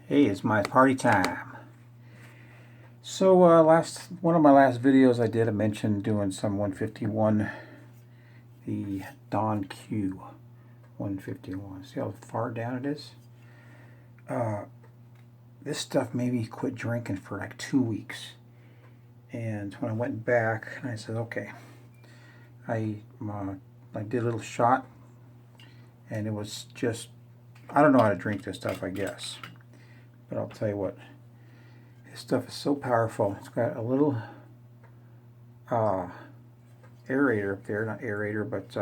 Hey, it's my party time. So one of my last videos I did, I mentioned doing some 151, the Don Q 151. See how far down it is? This stuff made me quit drinking for like 2 weeks. And when I went back, I said, okay, I did a little shot, and it was just, I don't know how to drink this stuff, I guess. But I'll tell you what, this stuff is so powerful. It's got a little aerator up there, not aerator, but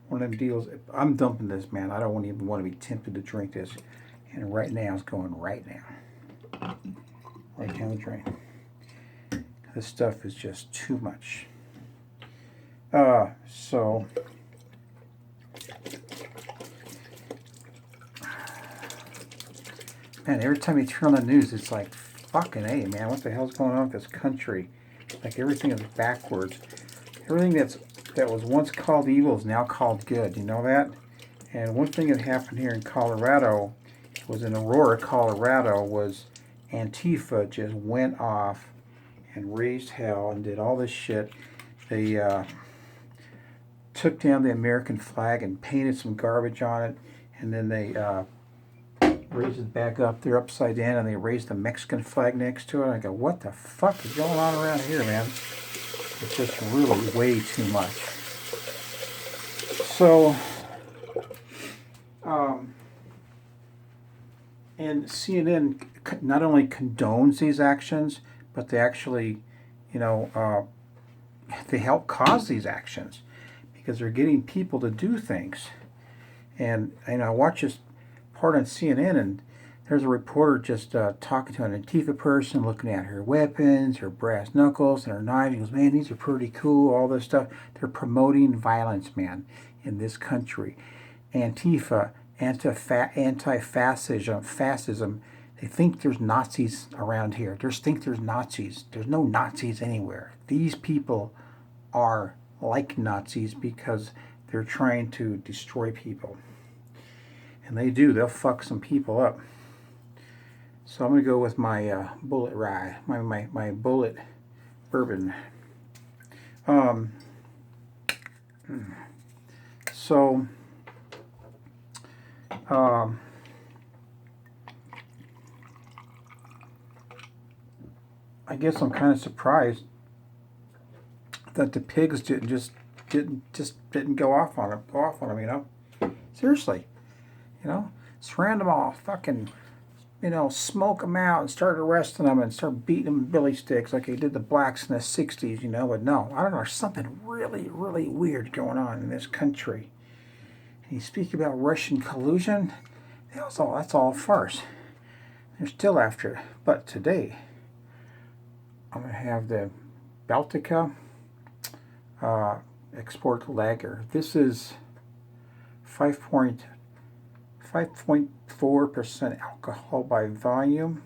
one of them deals. I'm dumping this, man. I don't even want to be tempted to drink this. And right now, it's going right now. Right down the drain. This stuff is just too much. So man, every time you turn on the news, it's like, fucking A, man, what the hell's going on with this country? Like, everything is backwards. Everything that was once called evil is now called good. You know that? And one thing that happened here in Colorado was in Aurora, Colorado, was Antifa just went off and raised hell and did all this shit. They took down the American flag and painted some garbage on it, and then they raised it back up there upside down, and they raised the Mexican flag next to it. And I go, what the fuck is going on around here, man? It's just really way too much. So, and CNN not only condones these actions, but they actually, they help cause these actions because they're getting people to do things. And I watch this part on CNN, and there's a reporter just talking to an Antifa person, looking at her weapons, her brass knuckles, and her knives. He goes, man, these are pretty cool, all this stuff. They're promoting violence, man, in this country. Antifa, fascism, they think there's Nazis around here. They just think there's Nazis. There's no Nazis anywhere. These people are like Nazis because they're trying to destroy people. And they do. They'll fuck some people up. So I'm going to go with my bullet rye, my bullet bourbon. So, I guess I'm kind of surprised that the pigs didn't go off on them, Seriously, surround them all, fucking, smoke them out and start arresting them and start beating them with billy sticks like they did the blacks in the 60s, but no, I don't know, there's something really, really weird going on in this country. And you speak about Russian collusion, that's all farce. They're still after it. But today, I'm going to have the Baltica Export Lager. This is 5.4% alcohol by volume.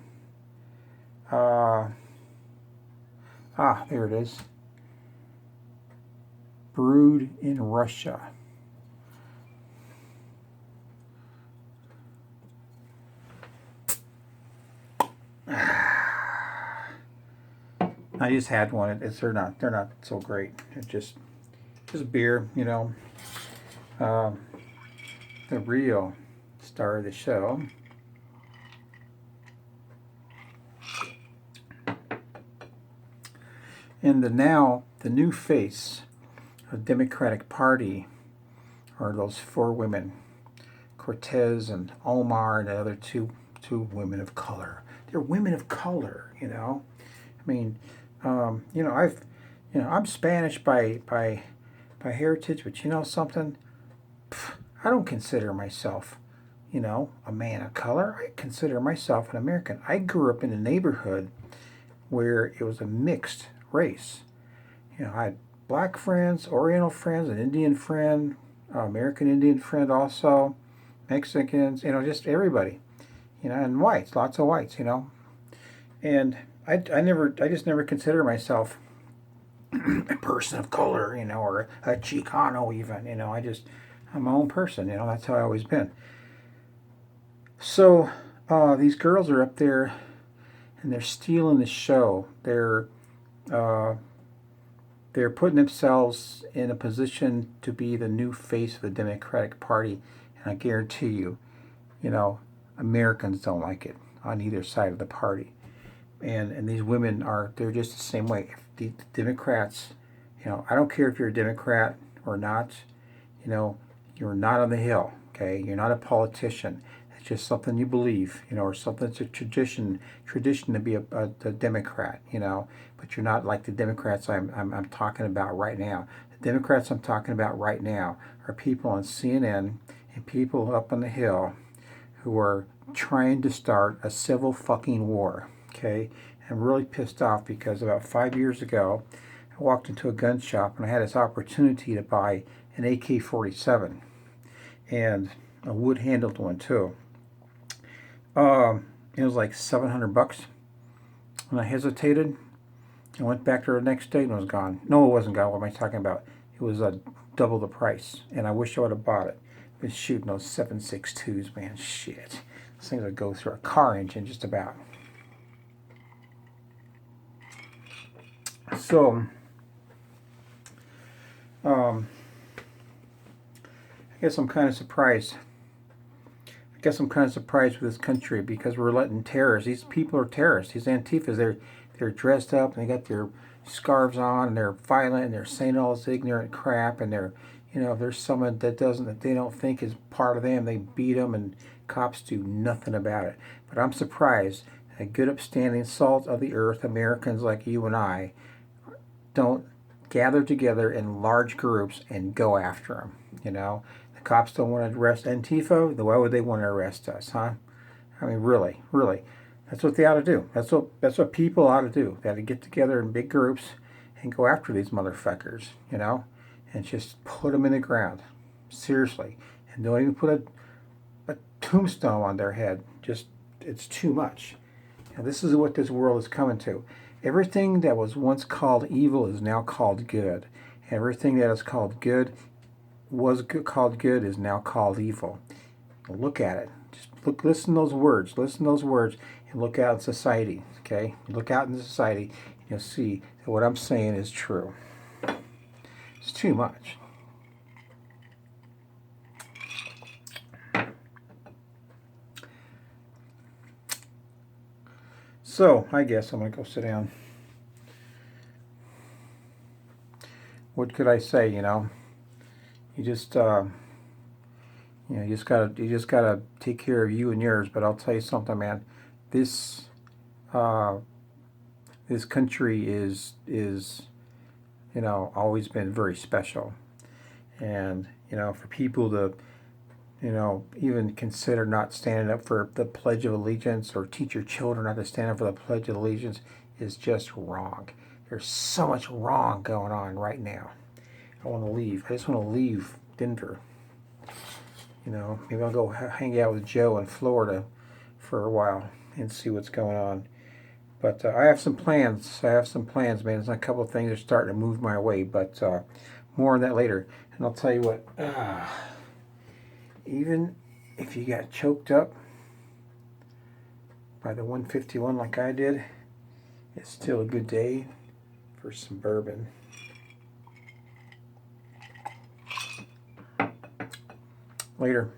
There it is. Brewed in Russia. I just had one. They're not so great. It's just beer, the real star of the show. And the new face of the Democratic Party are those four women, Cortez and Omar and the other two women of color. They're women of color, I mean, I'm Spanish by heritage, but you know something? I don't consider myself, a man of color. I consider myself an American. I grew up in a neighborhood where it was a mixed race. I had black friends, Oriental friends, an Indian friend, American Indian friend also, Mexicans, just everybody, and whites, lots of whites, And I just never consider myself a person of color, or a Chicano even, I'm my own person, that's how I've always been. So These girls are up there and they're stealing the show. Uh, they're putting themselves in a position to be the new face of the Democratic Party, and I guarantee you, you know, Americans don't like it on either side of the party. And these women they're just the same way. If the Democrats, I don't care if you're a Democrat or not, you know, you're not on the Hill, okay? You're not a politician. It's just something you believe, or something that's a tradition to be a Democrat, but you're not like the Democrats I'm talking about right now. The Democrats I'm talking about right now are people on CNN and people up on the Hill who are trying to start a civil fucking war, okay? I'm really pissed off because about 5 years ago, I walked into a gun shop and I had this opportunity to buy an AK-47 and a wood-handled one too. It was like $700, and I hesitated. I went back there the next day and it was gone. No, it wasn't gone. What am I talking about? It was double the price, and I wish I would have bought it. I've been shooting those 7.62s, man. Shit, those things would go through a car engine just about. So, I guess I'm kind of surprised. With this country because we're letting terrorists. These people are terrorists. These Antifas, they're dressed up and they got their scarves on and they're violent and they're saying all this ignorant crap and they're, if there's someone that they don't think is part of them, they beat them and cops do nothing about it. But I'm surprised that good upstanding salt of the earth Americans like you and I don't gather together in large groups and go after them. The cops don't want to arrest Antifa. Why would they want to arrest us, huh? I mean, really, that's what they ought to do. That's what people ought to do. They ought to get together in big groups and go after these motherfuckers, and just put them in the ground, seriously, and don't even put a tombstone on their head. Just, it's too much. This is what this world is coming to. Everything that was once called evil is now called good. Everything that is called good called good is now called evil. Look at it. Just listen to those words, and look out in society. Okay, look out in society, and you'll see that what I'm saying is true. It's too much. So I guess I'm gonna go sit down. What could I say? You just you just gotta take care of you and yours. But I'll tell you something, man. This country is always been very special, and for people to even consider not standing up for the Pledge of Allegiance or teach your children not to stand up for the Pledge of Allegiance is just wrong. There's so much wrong going on right now. I want to leave. I just want to leave Denver. Maybe I'll go hang out with Joe in Florida for a while and see what's going on. But I have some plans. Man. There's a couple of things that are starting to move my way, but more on that later. And I'll tell you what, even if you got choked up by the 151 like I did, it's still a good day for some bourbon. Later.